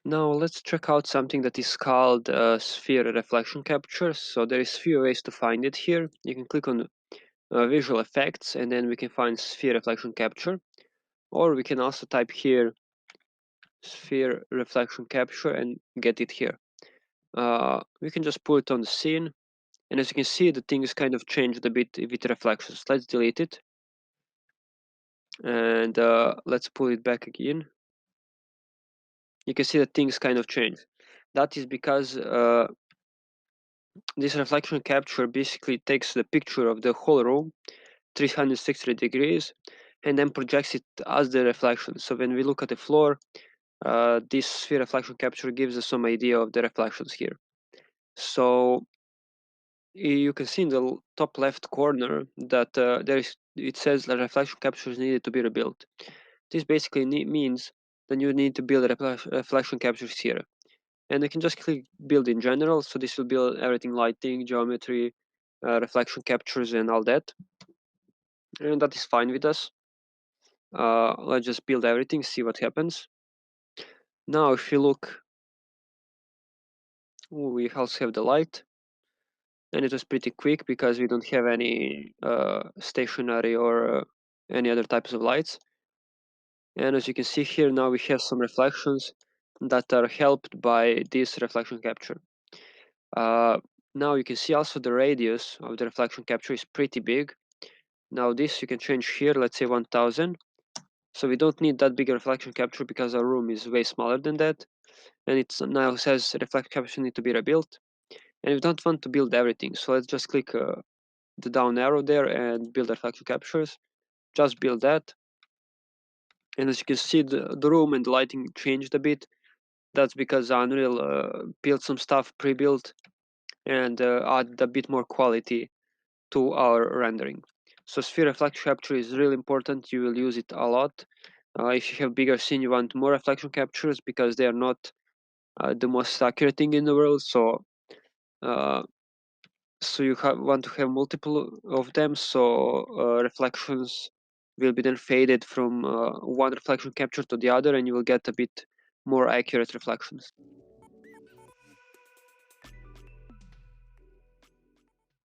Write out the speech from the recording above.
Now let's check out something that is called sphere reflection capture. So there is few ways to find it here. You can click on visual effects and then we can find sphere reflection capture, or we can also type here sphere reflection capture and get it here. We can just put it on the scene, and as you can see the thing is kind of changed a bit with reflections. Let's delete it and let's pull it back again. You can see that things kind of change. That is because this reflection capture basically takes the picture of the whole room 360 degrees and then projects it as the reflection. So when we look at the floor, this sphere reflection capture gives us some idea of the reflections here. So you can see in the top left corner that it says the reflection capture is needed to be rebuilt. This basically means that you need to build reflection captures here. And you can just click build in general. So this will build everything: lighting, geometry, reflection captures, and all that. And that is fine with us. Let's just build everything, see what happens. Now, if you look, we also have the light. And it was pretty quick because we don't have any stationary or any other types of lights. And as you can see here, now we have some reflections that are helped by this reflection capture. Uh, Now you can see also the radius of the reflection capture is pretty big. Now this you can change here, let's say 1000. So we don't need that big reflection capture because our room is way smaller than that. And it now says reflection capture need to be rebuilt. And we don't want to build everything. So let's just click the down arrow there and build reflection captures. Just build that. And as you can see, the room and the lighting changed a bit. That's because Unreal built some stuff pre-built and added a bit more quality to our rendering. So sphere reflection capture is really important. You will use it a lot. If you have bigger scene, you want more reflection captures because they are not the most accurate thing in the world. So uh, you want to have multiple of them. So reflections will be then faded from one reflection capture to the other, and you will get a bit more accurate reflections.